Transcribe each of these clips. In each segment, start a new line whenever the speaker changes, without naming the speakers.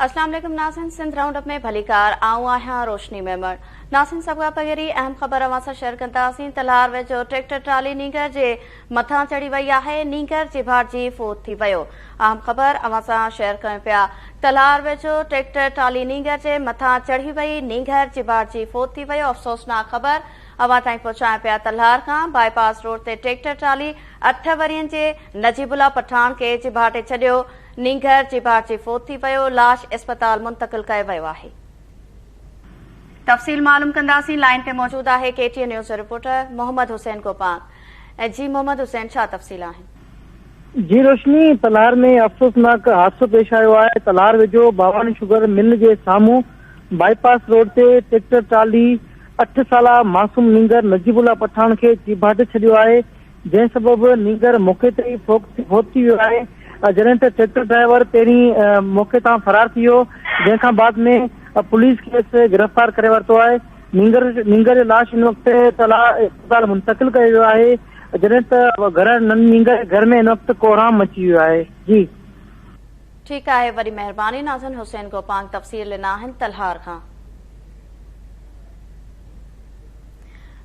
अस्सलाम वालेकुम नाज़रीन, सिंध राउंडअप में भलीकार आऊं आहियां रोशनी मेमण। नाज़रीन सबका पहिरीं अहम ख़बर अवां सां शेयर कंदासीं। तलार वेझो ट्रैक्टर ट्राली नींगर जे मथां चढ़ी वई आहे। नींगर जी भाटिजी फोत थी वियो। अहम ख़बर अवां सां शेयर कयूं पिया। तलार वेझो ट्रैक्टर ट्राली नींगर जे मथां चढ़ी वई। नींगर जी भाटिजी फोत थी वियो। अफ़सोसनाक ख़बर अवां ताईं पहुचायूं पिया। तलार खां बाईपास रोड ते ट्रैक्टर ट्राली 8 वरियनि जे नजीबुल्ला पठान खे चिभाटे छॾियो। नींगर जी भाटिजी फोत थी वियो। लाश अस्पताल मुंतक़िल कयो वियो आहे। तफ़सील मालूम कंदासीं। लाइन ते मौजूद आहे KTN news reporter Mohammad Hussain कोपान। जी मोहम्मद हुसैन, छा तफ़सील आहिनि?
जी रोशनी, तलार में अफ़सोसनाक हादसो पेश आयो आहे। तलार वेझो भवानी शुगर मिल जे साम्हूं बाईपास रोड ते ट्रैक्टर ट्राली 8 साला मासूम नींगर नजीबुल्ला पठान खे चिभाटे छॾियो आहे, जंहिं सबबि नींगर मौके ते ई फोत थी वियो आहे। जॾहिं त ट्रैक्टर ड्राइवर पहिरीं मौके तां फरार थी वियो, जंहिंखां बाद में पुलिस खेसि गिरफ़्तार करे वरितो आहे। नींगर जो लाश इन वक़्तु तलार अस्पताल मुंतक़िल कयो वियो आहे, जॾहिं त नींगर घर में इन वक़्तु कोहराम मची वियो आहे। जी
ठीकु आहे, वॾी महिरबानी नाज़रीन। हुसैन कोपान तफ़सील ॾिना आहिनि तलहार खां।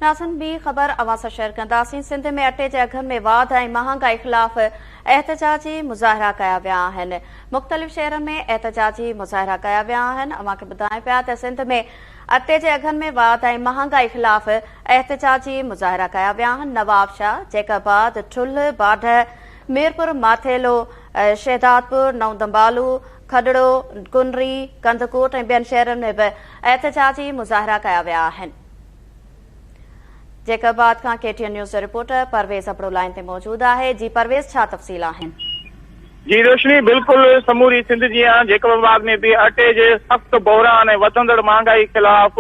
नाज़रीन ॿी ख़बर अवां सां शेयर कंदासीं। सिंध में अटे जे अघनि में वाध ऐं महांगाई ख़िलाफ़ एहतजाजी मुज़ाहिरा कया विया आहिनि। मुख़्तलिफ़ शहरनि में एहतजाजी मुज़ाहिरा कया विया आहिनि। अवां खे ॿुधायूं पिया त सिंध में अटे जे अघनि में वाध ऐं महांगाई ख़िलाफ़ एहतजाजी मुज़ाहिरा कया विया आहिनि। नवाबशाह, जैकाबाद, ठुल, बाढ, मीरपुर, माथेलो, शहदादपुर, नऊं दंबालू, खडड़ो, कुनरी, कंदकोट ऐं ॿियनि शहरनि में बि एहतजाजी मुज़ाहिरा कया विया आहिनि। जैकाबाद खां KTN news reporter Parvez Abro line ते मौजूद आहे। जी परवेज़, छा तफ़सील आहिनि?
जी रोशनी, बिल्कुल समूरी सिंध जी जैकाबाद में भी अटे जे सख्त बहरान ऐं वधंदड़ महांगाई खिलाफ़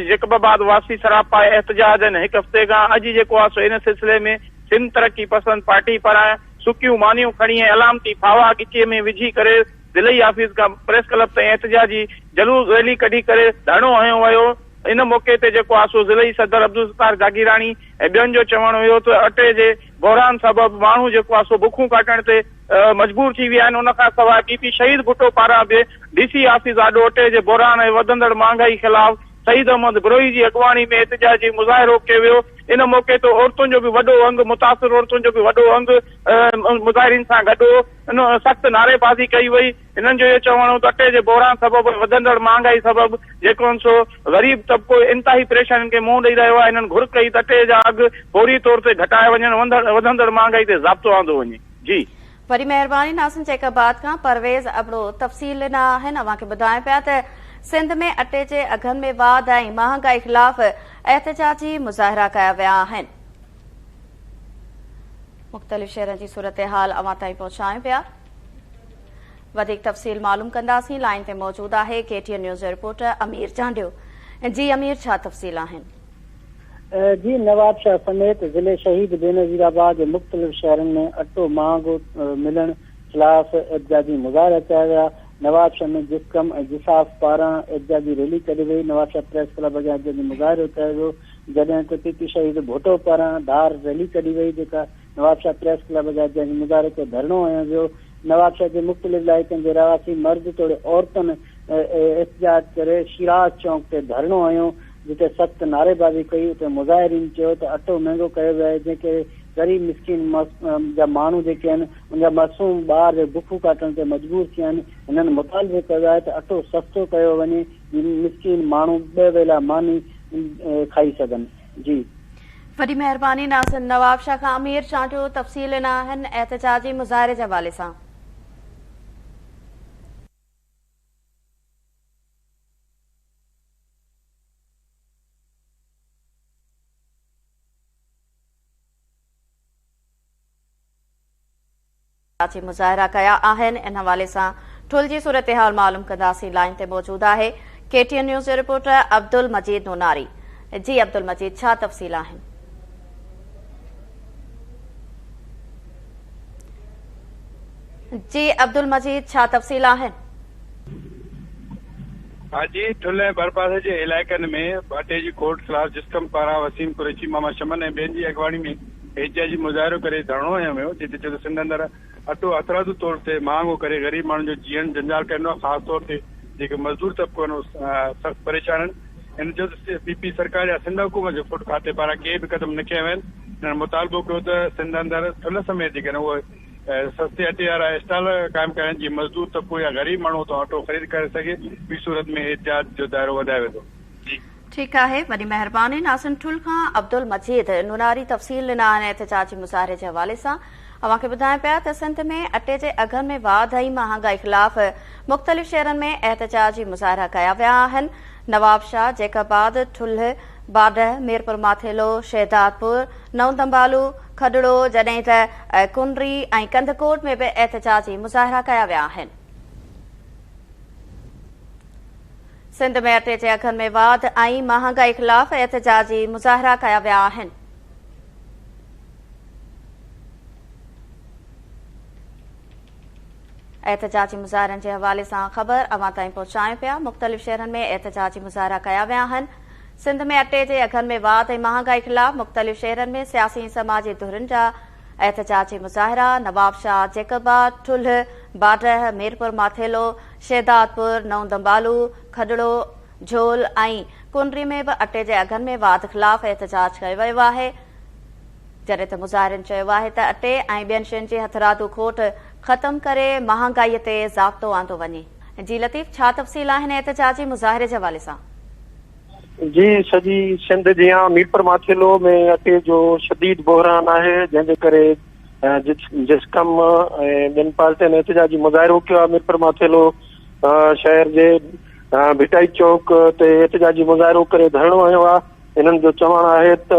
जैकाबाद वासी सरापा एहतजाज आहिनि। हिकु हफ़्ते खां अॼु जेको आहे सो इन सिलसिले में सिंध तरक़ी पसंद पार्टी पारां सुकियूं मानियूं खणी ऐं अलामती फावा गिचीअ में विझी करे ज़िलई ऑफिस खां प्रेस क्लब ताईं एहतजाजी जलूस रैली कढी करे धरणो हयो वियो। इन मौके ते जेको आहे सो ज़िलई सदर अब्दुल सत्तार जागीराणी ऐं ॿियनि जो चवणु हुयो त अटे जे बहरान सबबि माण्हू जेको आहे सो बुखूं काटण ते मजबूर थी विया आहिनि। उन खां सवाइ पीपी शहीद भुट्टो पारां बि डीसी ऑफिस आॾो अटे जे बहरान ऐं वधंदड़ महांगाई ख़िलाफ़ शहीद अहमद गुरोही जी अॻवानी में एहतजाजी मुज़ाहिरो कयो वियो। इन मौके ते औरतुनि जो बि वॾो अंग, मुतासिर औरतुनि जो बि वॾो अंग मुज़ाहिरीन सां गॾु सख़्त नारेबाज़ी कई वई। इन्हनि जो इहो चवणु त अटे जे बहरान सबबि वधंदड़ महांगाई सबबि जेको सो ग़रीब तबिको इंतिहाई परेशानियुनि खे मुंहुं ॾेई रहियो आहे। इन्हनि घुर कई त अटे जा अघ फौरी तौर ते घटाए वञनि, वधंदड़ महांगाई ते ज़ाब्तो आंदो वञे। जी
वॾी महिरबानी नाज़रीन। जैकाबाद खां परवेज़ अबड़ो तफ़सील ॾिना आहिनि। अवां खे ॿुधायूं पिया त सिंध में अटे जे अघनि में वाध ऐं महांगाई ख़िलाफ़ एहतजाजी मुज़ाहिरा कया विया आहिनि। मुख़्तलिफ़ शहरनि जी सूरत हाल अवां ताईं पहुचायूं पिया। वधीक तफ़सील मालूम कंदासीं। लाइन ते मौजूद आहे केटीएन न्यूज़ रिपोर्टर अमीर चांडियो। जी अमीर, छा तफ़सील आहिनि?
जी नवाबशाह समेत ज़िले शहीद बेनज़ीराबाद जे मुख़्तलिफ़ शहरनि में अटो महांगो मिलण ख़िलाफ़ एहतजाजी मुज़ाहिरा कया विया। नवाबशाह में जिस्कम ऐं जिसाफ़ पारां एहतजाजी रैली कढी वई। नवाबशाह प्रेस क्लब जा एहतजाजी मुज़ाहिरो कयो वियो, जॾहिं त पीपी शहीद भुट्टो पारां धार रैली कढी वई, जेका नवाबशाह प्रेस क्लब जा एहतजाजी मुज़ाहिरे ते धरणो हयो वियो। नवाबशाह जे मुख़्तलिफ़ इलाइक़नि जे रहासी मर्द तोड़े औरतुनि एहतजाज करे शिराज चौक ते धरणो हयो, जिते सख़्त नारेबाज़ी कई। उते मुज़ाहिरीन चयो त अटो महांगो कयो वियो आहे, जंहिंखे ग़रीब मिसकिन जा माण्हू जेके आहिनि उनजा मासूम ॿार बुखूं काटण ते मजबूर थिया आहिनि। हिननि मुतालबो कयो आहे त अटो सस्तो कयो वञे, मिसकिन माण्हू 2 वेला मानी खाई सघनि। जी
वॾी महिरबानी नाज़रीन। नवाबशाह खां अमीर चांडियो तफ़सील ॾिना आहिनि एहतजाजी मुज़ाहिरे जे हवाले सां। मुज़ाहिरा कया आहिनि। इन हवाले सां ठुल जी सूरत हाल मालूम कंदासीं। लाइन ते मौजूद आहे केटीएन न्यूज़ रिपोर्टर अब्दुल मजीद नूनारी। जी अब्दुल मजीद, छा तफ़सील आहिनि? जी अब्दुल मजीद, छा तफ़सील आहिनि?
हाँ जी, ठुल ऐं बरपासे जे इलाइक़नि में अटे जी कोर्ट ख़िलाफ़ जिस्कम पारां वसीम कुरैशी, मामा शमन ऐं ॿियनि जी अॻवानी में एहतजाजी मुज़ाहिरो करे धरणो हयो वियो, जिते सिंध अंदरि अटो हथरादू तौर ते महांगो करे ग़रीब माण्हुनि जो जीअण जंजाल कंदो आहे। ख़ासि तौर ते जेके मज़दूर तबिको आहिनि सख़्तु परेशान आहिनि। हिन जो पीपी सरकार या सिंध हुकूमत जो फुट खाते पारां के बि क़दम न खंया आहिनि। हिननि मुतालबो कयो त सिंध अंदरि ठुल समेत जेके आहिनि उहे सस्ते अटे वारा स्टॉल क़ाइमु करण जीअं मज़दूर तबिको या ग़रीब माण्हू तो अटो ख़रीद करे सघे। ॿी सूरत में एहतियात जो दायरो वधायो वेंदो।
ठीक है, वॾी महिरबानी। नासिन ठुल खां अब्दुल मजीद नुनारी तफ़सील ॾिना आहिनि एहतिजाजी मुज़ाहिरे जे हवाले सां। अव्हांखे ॿुधाइण पिया त सिंध में अटे जे अघनि में वाधाई महांगाई ख़िलाफ़ मुख़्तलिफ़ शहरनि में एहतिजाजी मुज़ाहिरा कया विया आहिनि। नवाबशाह, जैकबाद, ठुल्ह, बाडह, मीरपुर माथेलो, शहदादपुर, नओं दंबालू, खडड़ो, जॾहिं त कुंडरी ऐं कंदकोट में बि एहतिजाजी मुज़ाहिरा कया विया आहिनि। सिंध में अटे जे अघनि में वाध ऐं महांगाई ख़िलाफ़ एहतिजाजी मुज़ाहिरा कया विया आहिनि। एहतिजाजी मुज़ाहिरनि जे हवाले सां ख़बर अवां ताईं पहुचायूं पिया। मुख़्तलिफ़ शहरनि में एहतिजाजी मुज़ाहिरा कया विया आहिनि। सिंध में अटे जे अघनि में वाध ऐं महांगाई ख़िलाफ़ मुख़्तलिफ़ शहरनि में सियासी समाजी धुरियुनि जा एहतिजाजी मुज़ाहिरा नवाबशाह, जैकबाद, ठुल्ह, बाडह, मीरपुर माथेलो, शहदादपुर, नओं दंबालू, खडड़ो, झोल ऐं कुंडरी में बि अटे जे अघनि में वाध ख़िलाफ़ एहतिजाज कयो वियो आहे। जॾहिं त मुज़ाहिरनि चयो आहे त अटे ऐं ॿियनि शयुनि जी हथरादू खोट ख़तम करे महांगाईअ ते ज़ाब्तो आंदो वञे। जी लतीफ़, छा तफ़सील आहिनि एहतिजाजी मुज़ाहिरे जे हवाले सां?
जी, सॼी सिंध जियां मीरपुर माथेलो में अटे जो शदीद बहरान आहे, जंहिंजे करे जिस्कम ऐं ॿियनि पार्टियुनि एहतिजाजी मुज़ाहिरो कयो आहे। मीरपुर माथेलो शहर जे भिटाई चौक ते एहतिजाजी मुज़ाहिरो करे धरणो हयो आहे। हिननि जो चवणु आहे त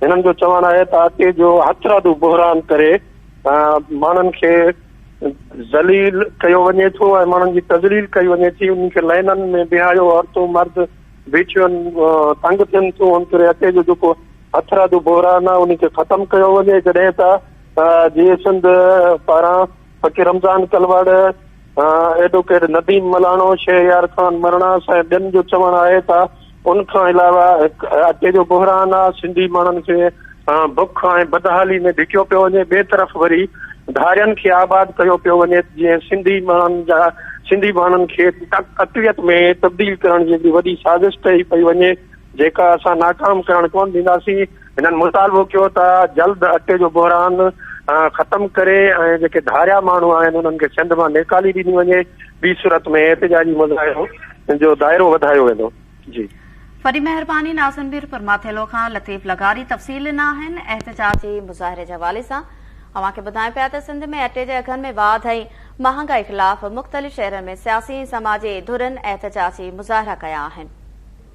हिननि जो चवणु आहे त अटे जो हथरादू बहरान करे माण्हुनि खे ज़लील कयो वञे थो ऐं माण्हुनि जी तज़लील कई वञे थी। उन्हनि खे लाइननि में बीहारियो, औरतूं मर्द बीठियूं तंग थियनि थियूं। उन करे अटे जो जेको हथरादू बहरान आहे उन खे ख़तमु कयो वञे। जॾहिं त जीअं सिंध पारां फ़कीर रमज़ान कलवाड़, एडवोकेट नदीम मलाणो, शहरयार खान मरणास ऐं ॿियनि जो चवणु आहे त उन खां अलावा अटे जो बहरान आहे। सिंधी माण्हुनि खे बुख ऐं बदहाली में धिकियो पियो वञे। ॿिए तरफ़ वरी धारियनि खे आबाद कयो पियो वञे। जीअं सिंधी माण्हुनि खे अक़लियत में तब्दील करण जी हिकिड़ी वॾी साज़िश कई पई वञे, जेका असां नाकाम करण कोन ॾींदासीं। हिननि मुतालबो कयो त जल्द अटे जो बहरान ख़तमु करे ऐं जेके धारिया माण्हू आहिनि उन्हनि खे सिंध मां निकाली ॾिनी वञे। ॿी सूरत में एहतिजाजी मुज़ाहिरो जो दायरो वधायो वेंदो। जी,
वॾी महिरबानी। नाज़िन मीरपुर माथेलो खां लतीफ़ लगारी तफ़सील ॾिना आहिनि एहतिजाजी मुज़ाहिरे जे हवाले सां। अव्हांखे ॿुधाइण पिया त सिंध में अटे जे अघनि में वाध ऐं महांगाई ख़िलाफ़ मुख़्तलिफ़ शहरनि में सियासी समाजी धुरियुनि एहतिजाजी मुज़ाहिरा कया आहिनि।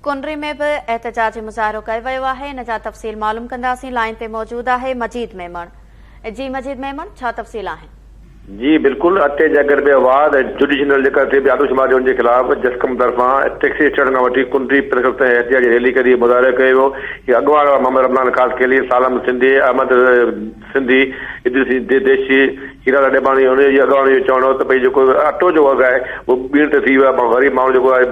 कुंडरी में बि एहतिजाजी मुज़ाहिरो कयो वियो आहे। इन जा तफ़सील मालूम कंदासीं। लाइन ते मौजूदु आहे मजीद मेमण। जी मजीद मेमण, छा तफ़सील आहिनि?
जी बिल्कुल, अटे जे अघनि में वाध जुडिशनल जेका थिए पई आदमशुमारी हुनजे ख़िलाफ़ जिस्कम तरफ़ां टैक्सी स्टैंड खां वठी कुंडरी प्रेस ताईं एहतिजाजी रैली करी मुज़ाहिरो कयो वियो। हीअ अॻुवाण मोहम्मद रमज़ान ख़ास केली, सालम सिंधी, अहमद सिंधी, इद्रिसी देशी, हीरा डेबाणी, हुनजी अॻुवाणी जो चवणो त भई जेको अटो जो अघु आहे उहो ॿीहर ते थी वियो आहे। ग़रीब माण्हू जेको आहे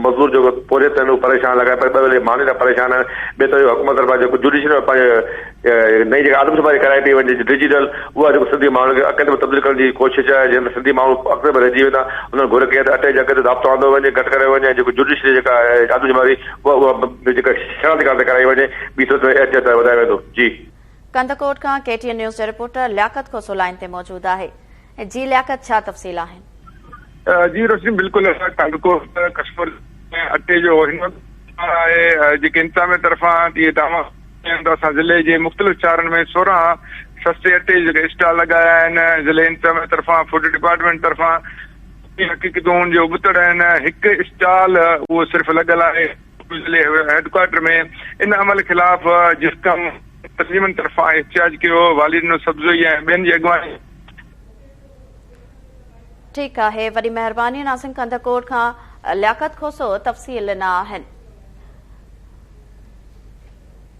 मज़दूर जेको पोरे ते परेशान लॻा पिया, ॿ वेले माण्हू परेशान आहिनि। ॿिए त हुकूमत तरफ़ां जेको जुडिशनल पंहिंजे नई जेका आदमशुमारी कराई पई वञे डिजिटल, उहा जेको सिंधी माण्हुनि खे अॻिते में तब्दील करण जी कोशिशि आहे। जंहिं सिंधी माण्हू अॻिते में रहिजी वेंदा, उन्हनि घुर कई त अटे जे अघ ते ज़ाब्तो आंदो वञे, घटि करे वञे। जेको जुडिशरी जेका आहे आदमशुमारी उहा जेका शरारती कान ते कराई वञे। ॿी सूरत में एहतियात वधायो वेंदो। जी,
कंदकोट खां KTN न्यूज़ जो रिपोर्टर लियाकत खोसो लाइन ते मौजूदु आहे। जी लियाकत, छा तफ़सील आहिनि?
जी रोशनी, बिल्कुलु कंदकोट कश्मीर में अटे जो आहे जेके इंतज़ामिया तरफ़ां इहे दावा असां ज़िले जे मुख़्तलिफ़ शहरनि में 16 सस्ते अटे जेके स्टॉल लॻाया आहिनि। ज़िले इंतज़ामिया तरफ़ां, फूड डिपार्टमेंट तरफ़ां हक़ीक़तूं जो उबतड़ आहिनि। हिकु स्टॉल उहो सिर्फ़ु लॻल आहे ज़िले हेडक्वार्टर में। इन अमल ख़िलाफ़ जिस्कम तस्लीमनि तरफ़ां एहतिजाज कयो। वालिद सब्ज़ोई ऐं ॿियनि जी अॻुवानी।
ठीकु आहे, वॾी महिरबानी। नाज़िन कंदकोट खां लियाकत खोसो तफ़सील ॾिना आहिनि।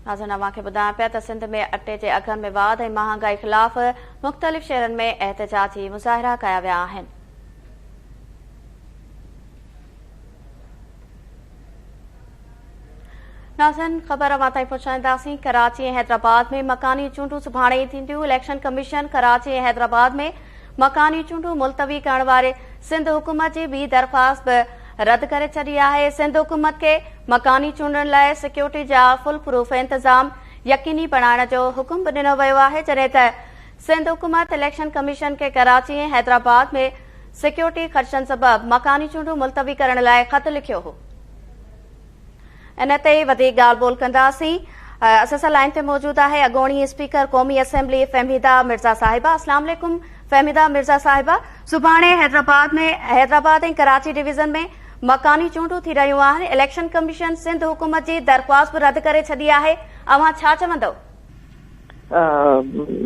नाज़िन अव्हांखे ॿुधाइण पिया त सिंध में अटे जे अघनि में वाध ऐं महांगाई ख़िलाफ़ मुख़्तलिफ़ शहरनि में एहतिजाजी मुज़ाहिरा कया विया आहिनि। नाज़रीन, ख़बर मां ताईं पहुचाईंदासीं। कराची ऐं हैदराबाद में मकानी चूंडूं सुभाणे थींदियूं। इलेक्शन कमीशन कराची ऐं हैदराबाद में मकानी चूंडूं मुलतवी करण वारे सिंध हुकूमत जी ॿी दरख़्वास्त बि रद्द करे छॾी आहे। सिंध हुकूमत खे मकानी चूंडनि लाइ सिक्योरिटी जा फुल प्रूफ इंतज़ाम यकीनी बणाइण जो हुकुम बि ॾिनो वियो आहे, जॾहिं त सिंध हुकूमत इलेक्शन कमीशन खे कराची ऐं हैदराबाद में सिक्योरिटी ख़दशनि सबबि मकानी चूंडूं मुलतवी करण लाइ ख़त लिखियो हो। इन ते वधीक ॻाल्हि ॿोल कंदासीं। असां सां लाइन ते मौजूद आहे अॻोणी स्पीकर क़ौमी असेंबली फ़हमीदा मिर्ज़ा साहिबा। अस्सलाम वालेकुम फ़हमीदा मिर्ज़ा साहिबा, सुभाणे हैदराबाद ऐं कराची डिवीज़न में मकानी चूंडूं थी रहियूं आहिनि। इलेक्शन कमीशन सिंध हुकूमत जी दरख़्वास्त बि रद्द करे छॾी आहे, अव्हां छा चवंदव?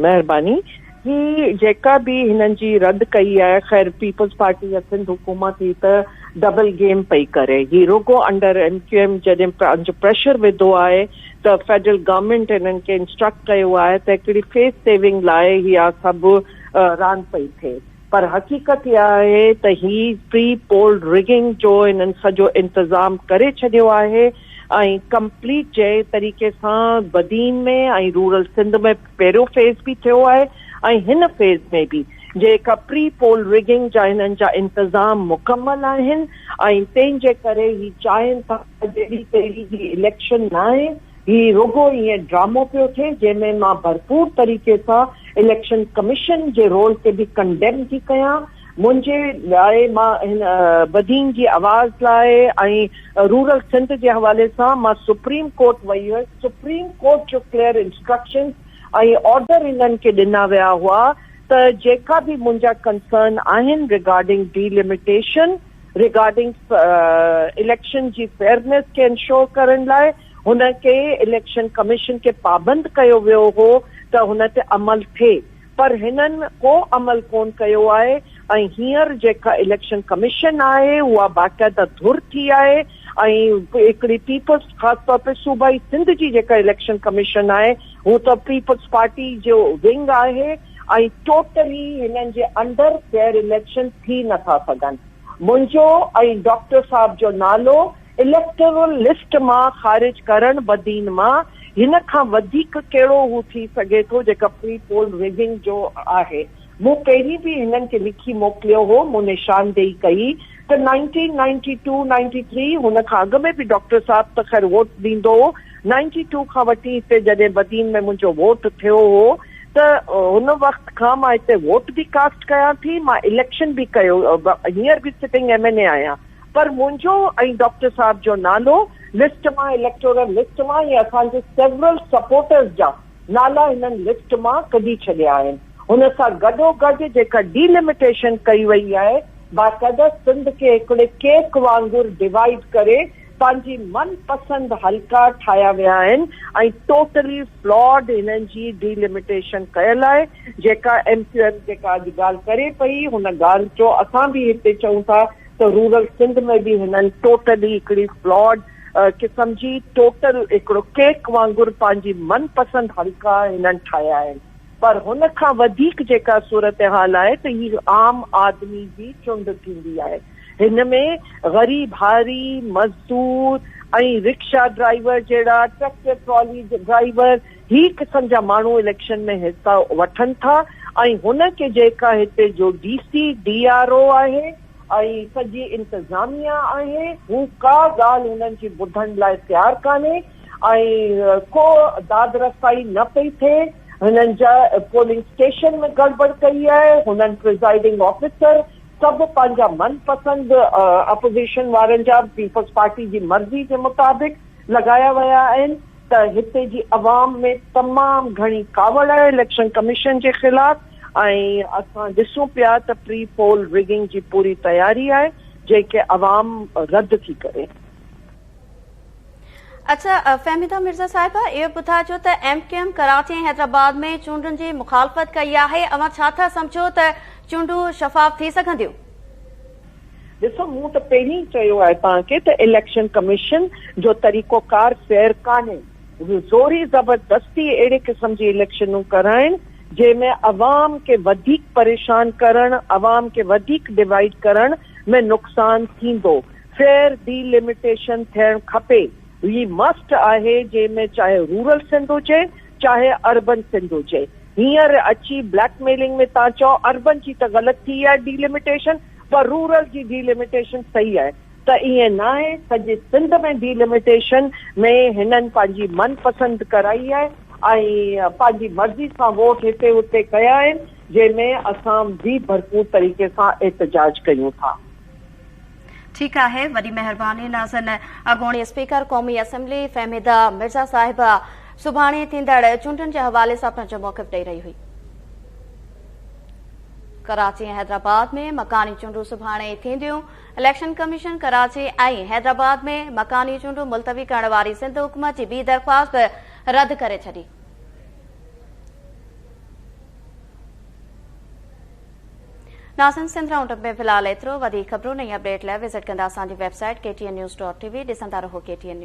महिरबानी। ही जेका बि हिननि जी रद्द कई आहे, ख़ैर पीपल्स पार्टी या सिंध हुकूमत ही त डबल गेम पई करे। ही रुगो अंडर MQM जॾहिं पंहिंजो प्रेशर विधो आहे त फेडरल गवर्नमेंट हिननि खे इंस्ट्रक्ट कयो आहे त हिकिड़ी फेस सेविंग लाइ इहा सभु रांदि पई थिए, पर हक़ीक़त इहा आहे त ही प्री पोल रिगिंग जो हिननि सॼो इंतज़ाम करे छॾियो आहे ऐं कंप्लीट जंहिं तरीक़े सां बदीन में ऐं रूरल सिंध में पहिरियों फेज़ बि थियो आहे ऐं हिन फेज़ में बि जेका प्री पोल रिगिंग जा हिननि जा इंतज़ाम मुकमल आहिनि ऐं तंहिंजे करे ही चाहिनि था जहिड़ी पहिरीं ही इलेक्शन न आहे, ही रुगो ईअं ड्रामो पियो थिए जंहिंमें मां भरपूर तरीक़े सां इलेक्शन कमीशन जे रोल खे बि कंडेम थी कयां। मुंहिंजे लाइ मां हिन बदीन जी आवाज़ लाइ ऐं रूरल सिंध जे हवाले सां मां सुप्रीम कोर्ट वई हुयसि। सुप्रीम कोर्ट जो क्लियर इंस्ट्रक्शन ऐं ऑर्डर हिननि खे ॾिना विया हुआ त जेका बि मुंहिंजा कंसर्न आहिनि रिगार्डिंग डीलिमिटेशन, रिगार्डिंग इलेक्शन जी फेयरनेस खे इंश्योर करण लाइ हुनखे इलेक्शन कमीशन खे पाबंद कयो वियो हो त हुन ते अमल थिए, पर हिननि को अमल कोन कयो आहे ऐं हींअर जेका इलेक्शन कमीशन आहे उहा बाक़ाइदा धुर थी आहे ऐं हिकिड़ी पीपल्स ख़ासि तौर ते सूबाई सिंध जी जेका इलेक्शन कमीशन आहे हू त पीपल्स पार्टी जो विंग आहे ऐं टोटली हिननि जे अंडर फेयर इलेक्शन थी नथा सघनि। मुंहिंजो ऐं डॉक्टर साहब जो नालो इलेक्टोरल लिस्ट मां ख़ारिज करण बदीन मां हिन खां वधीक कहिड़ो हू थी सघे थो जेका प्री पोल रिगिंग जो आहे। मूं पहिरीं बि हिननि खे लिखी मोकिलियो हो, मूं निशानदेही कई त 1992-93 हुन खां अॻु में बि डॉक्टर साहब त ख़ैर वोट ॾींदो हो। 92 खां वठी हिते जॾहिं बदीन में मुंहिंजो वोट थियो हो त हुन वक़्त खां मां हिते वोट बि कास्ट कयां थी, मां इलेक्शन बि कयो, हींअर बि सिटिंग MNA आहियां, पर मुंहिंजो ऐं डॉक्टर साहब जो नालो लिस्ट मां इलेक्टोरल लिस्ट मां या असांजे सेवरल सपोर्टर्स जा नाला हिननि लिस्ट मां कढी छॾिया आहिनि। हुन सां गॾोगॾु जेका डीलिमिटेशन कई वई आहे, बाक़ाइदा सिंध खे हिकिड़े केक वांगुरु डिवाइड करे पंहिंजी मनपसंद हल्का ठाहिया विया आहिनि ऐं टोटली फ्लॉड हिननि जी डीलिमिटेशन कयल आहे। जेका MQM जेका अॼु ॻाल्हि करे पई हुन ॻाल्हि जो असां बि हिते चऊं था त रूरल सिंध में बि हिननि टोटली हिकिड़ी फ्लॉड क़िस्म जी टोटल हिकिड़ो केक वांगुरु पंहिंजी मनपसंद हल्का हिननि ठाहिया आहिनि। पर हुन खां वधीक जेका सूरत हाल आहे त ही आम आदमी जी चूंड थींदी आहे। हिन में ग़रीब हारी मज़दूर ऐं रिक्शा ड्राइवर जहिड़ा ट्रैक्टर ट्रॉली ड्राइवर ही क़िस्म जा माण्हू इलेक्शन में हिस्सा वठनि था ऐं हुनखे जेका हिते जो DC DRO आहे ऐं सॼी इंतज़ामिया आहे हू का ॻाल्हि हुननि जी ॿुधण लाइ तयारु कान्हे ऐं को दाद रसाई न पई थिए। हुननि जा पोलिंग स्टेशन में गड़बड़ कई आहे, हुननि प्रिज़ाइडिंग ऑफिसर सभु पंहिंजा मनपसंद अपोजिशन वारनि जा पीपल्स पार्टी जी मर्ज़ी जे मुताबिक़ लॻाया विया आहिनि त हिते जी अवाम में तमामु घणी कावड़ आहे इलेक्शन कमीशन जे ख़िलाफ़ ऐं असां ॾिसूं पिया त प्री पोल रिगिंग जी पूरी तयारी आहे जेके अवाम रद्द थी करे।
अच्छा फ़हमीदा मिर्ज़ा साहिबा, इहो ॿुधाइजो त MQM कराची ऐं हैदराबाद में चूंडुनि जी मुखालफ़त कई आहे, अव्हां छा था सम्झो त चूंडूं शफ़ाफ़ थी सघंदियूं?
ॾिसो, मूं त पहिरीं चयो आहे तव्हांखे त इलेक्शन कमीशन जो तरीक़ोकार फेयर कान्हे। ज़ोरी ज़बरदस्ती अहिड़े क़िस्म जी इलेक्शनूं कराइनि जंहिंमें अवाम खे वधीक परेशान करणु, अवाम खे वधीक डिवाइड करण में नुक़सान थींदो। फेयर डीलिमिटेशन थियणु खपे। ही मस्ट आहे जंहिंमें चाहे रूरल सिंध हुजे चाहे अर्बन सिंध हुजे। हींअर अची ब्लैकमेलिंग में तव्हां चओ अर्बन जी त ग़लति थी आहे डीलिमिटेशन, पर रूरल जी डीलिमिटेशन सही आहे, त ईअं न आहे। सॼे सिंध में डीलिमिटेशन में हिननि पंहिंजी मनपसंद कराई आहे ऐं पंहिंजी मर्ज़ी सां वोट हिते हुते कया आहिनि, जंहिंमें असां बि भरपूर तरीक़े सां एहतजाज कयूं था।
ठीक है, वडी मेहरबानी नाज़न। अॻूणी स्पीकर क़ौमी असेंबली फहमीदा मिर्ज़ा साहिबा सुभाणे थींदड़ चूंडनि जे हवाले सां पंहिंजो मौक़िफ़ ॾेई रही हुई। कराची ऐं हैदराबाद में मकानी चूंडूं सुभाणे थींदियूं। इलेक्शन कमीशन कराची ऐं हैदराबाद में मकानी चूंडूं मुलतवी करण वारी सिंध हुकूमत जी ॿी दरख़्वास्त रद्द करे छॾी। नाज़रीन, सिंध राउंडअप में फिलहाल एतिरो। वधीक ख़बरूं ऐं अपडेट लाइ विज़िट कंदा असांजी वेबसाइट KTN News.tv। ॾिसंदा रहो KTN News।